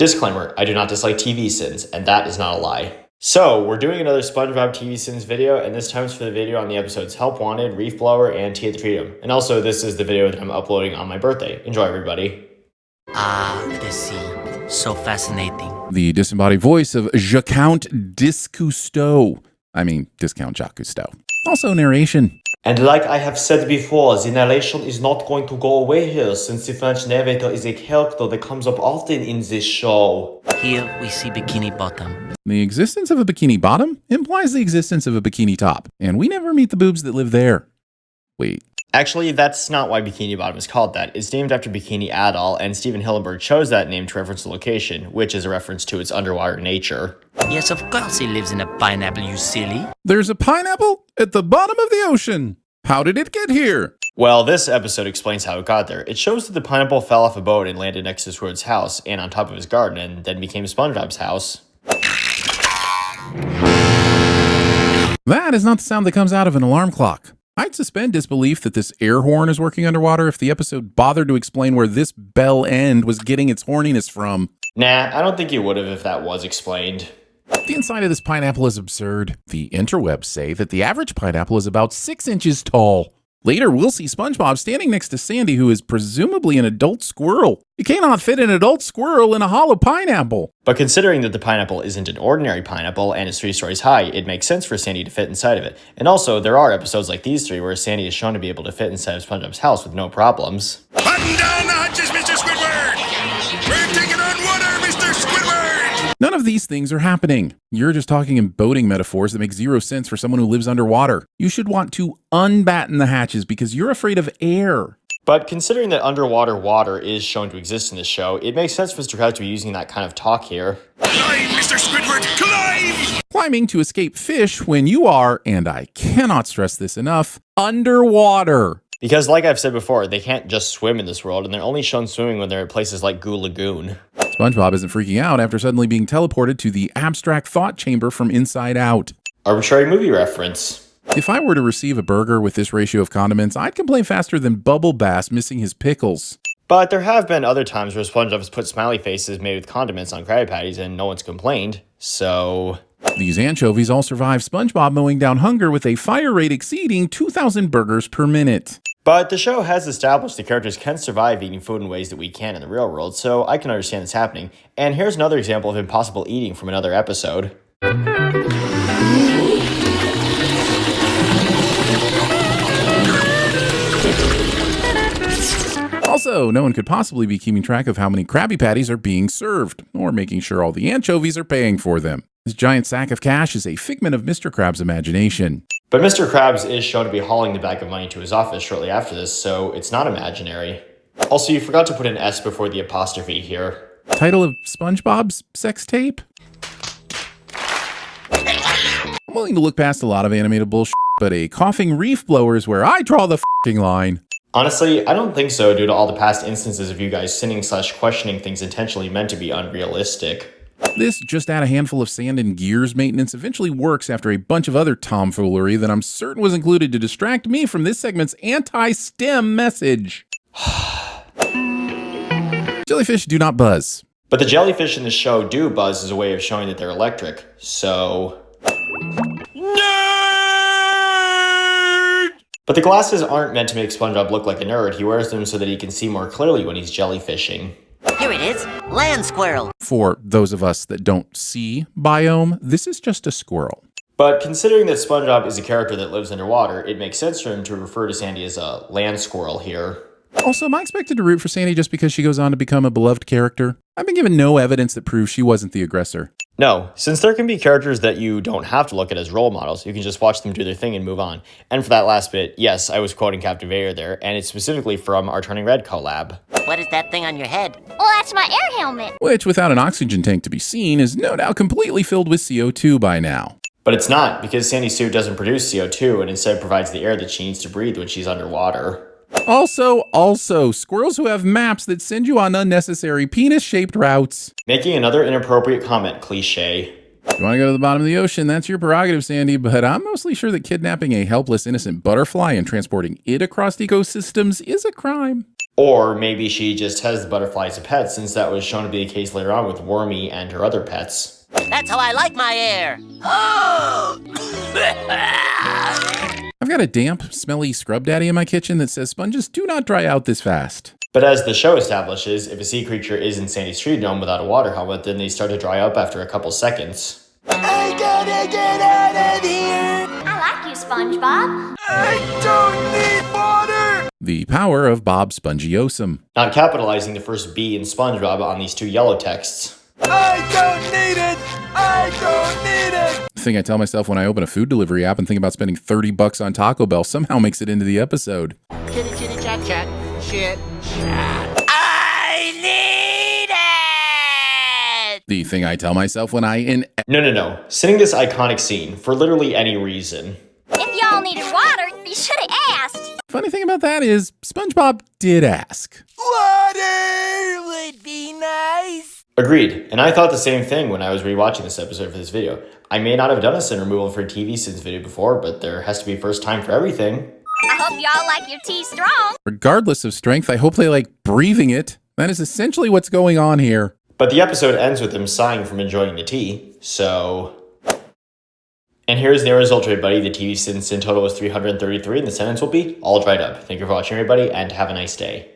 Disclaimer, I do not dislike TVSins, and that is not a lie. So, we're doing another SpongeBob TVSins video, and this time it's for the video on the episodes Help Wanted, Reefblower, and Tea at the Treedome. And also, this is the video that I'm uploading on my birthday. Enjoy, everybody. Ah, the sea. So fascinating. The disembodied voice of Jacount Discousteau. I mean, Discount Jacques Cousteau. Also narration. And like I have said before, the narration is not going to go away here, since the French narrator is a character that comes up often in this show. Here we see Bikini Bottom. The existence of a bikini bottom implies the existence of a bikini top, and we never meet the boobs that live there. Wait. Actually, that's not why Bikini Bottom is called that. It's named after Bikini Atoll, and Steven Hillenburg chose that name to reference the location, which is a reference to its underwater nature. Yes, of course he lives in a pineapple, you silly. There's a pineapple at the bottom of the ocean. How did it get here? Well, this episode explains how it got there. It shows that the pineapple fell off a boat and landed next to Squidward's house and on top of his garden, and then became SpongeBob's house. That is not the sound that comes out of an alarm clock. I'd suspend disbelief that this air horn is working underwater if the episode bothered to explain where this bell end was getting its horniness from. Nah, I don't think you would have if that was explained. The inside of this pineapple is absurd. The interwebs say that the average pineapple is about 6 inches tall. Later, we'll see SpongeBob standing next to Sandy, who is presumably an adult squirrel. You cannot fit an adult squirrel in a hollow pineapple. But considering that the pineapple isn't an ordinary pineapple and is 3 stories high, it makes sense for Sandy to fit inside of it. And also, there are episodes like these 3 where Sandy is shown to be able to fit inside of SpongeBob's house with no problems. Button down the hatches, Mr. Squidward! We're taking on water, Mr. Squidward! None of these things are happening. You're just talking in boating metaphors that make zero sense for someone who lives underwater. You should want to unbatten the hatches because you're afraid of air. But considering that underwater water is shown to exist in this show, it makes sense for Mr. Krabs to be using that kind of talk here. Climb, Mr. Squidward, climb! Climbing to escape fish when you are, and I cannot stress this enough, underwater. Because like I've said before, they can't just swim in this world, and they're only shown swimming when they're at places like Goo Lagoon. SpongeBob isn't freaking out after suddenly being teleported to the abstract thought chamber from Inside Out. Arbitrary movie reference. If I were to receive a burger with this ratio of condiments, I'd complain faster than Bubble Bass missing his pickles. But there have been other times where SpongeBob has put smiley faces made with condiments on Krabby Patties and no one's complained, so... These anchovies all survive SpongeBob mowing down hunger with a fire rate exceeding 2,000 burgers per minute. But the show has established the characters can survive eating food in ways that we can in the real world, so I can understand this happening. And here's another example of impossible eating from another episode. Also, no one could possibly be keeping track of how many Krabby Patties are being served, or making sure all the anchovies are paying for them. This giant sack of cash is a figment of Mr. Krabs' imagination. But Mr. Krabs is shown to be hauling the bag of money to his office shortly after this, so it's not imaginary. Also, you forgot to put an S before the apostrophe here. Title of SpongeBob's sex tape? I'm willing to look past a lot of animated bullshit, but a coughing reef blower is where I draw the f***ing line. Honestly, I don't think so due to all the past instances of you guys sinning/questioning things intentionally meant to be unrealistic. This just add a handful of sand and gears maintenance eventually works after a bunch of other tomfoolery that I'm certain was included to distract me from this segment's anti-STEM message. Jellyfish do not buzz. But the jellyfish in the show do buzz as a way of showing that they're electric, so... Nerd! But the glasses aren't meant to make SpongeBob look like a nerd. He wears them so that he can see more clearly when he's jellyfishing. Here it is, land squirrel. For those of us that don't see biome, this is just a squirrel. But considering that SpongeBob is a character that lives underwater, it makes sense for him to refer to Sandy as a land squirrel here. Also, am I expected to root for Sandy just because she goes on to become a beloved character? I've been given no evidence that proves she wasn't the aggressor. No, since there can be characters that you don't have to look at as role models, you can just watch them do their thing and move on. And for that last bit, yes, I was quoting Captain Vader there, and it's specifically from our Turning Red collab. What is that thing on your head? Well, that's my air helmet. Which, without an oxygen tank to be seen, is no doubt completely filled with CO2 by now. But it's not, because Sandy's suit doesn't produce CO2 and instead provides the air that she needs to breathe when she's underwater. Also, squirrels who have maps that send you on unnecessary penis-shaped routes. Making another inappropriate comment cliche. If you want to go to the bottom of the ocean, that's your prerogative, Sandy, but I'm mostly sure that kidnapping a helpless, innocent butterfly and transporting it across ecosystems is a crime. Or maybe she just has the butterflies as pets, since that was shown to be the case later on with Wormy and her other pets. That's how I like my air. I've got a damp, smelly scrub daddy in my kitchen that says sponges do not dry out this fast. But as the show establishes, if a sea creature is in Sandy's Treedome without a water helmet, then they start to dry up after a couple seconds. I gotta get out of here! I like you, SpongeBob. I don't need water! The power of Bob Spongiosum. Not capitalizing the first B in SpongeBob on these two yellow texts. I don't need it! I don't need it! The thing I tell myself when I open a food delivery app and think about spending $30 on Taco Bell somehow makes it into the episode. Chitty chitty chat chat. Shit chat. I need it! The thing I tell myself when I No. Sending this iconic scene for literally any reason. If y'all needed water, you should have asked. Funny thing about that is SpongeBob did ask. Water would be nice. Agreed, and I thought the same thing when I was rewatching this episode for this video. I may not have done a sin removal for a TVSins video before, but there has to be a first time for everything. I hope y'all like your tea strong. Regardless of strength, I hope they like breathing it. That is essentially what's going on here. But the episode ends with him sighing from enjoying the tea, so... And here's the result, everybody. The TVSins sin total was 333, and the sentence will be all dried up. Thank you for watching, everybody, and have a nice day.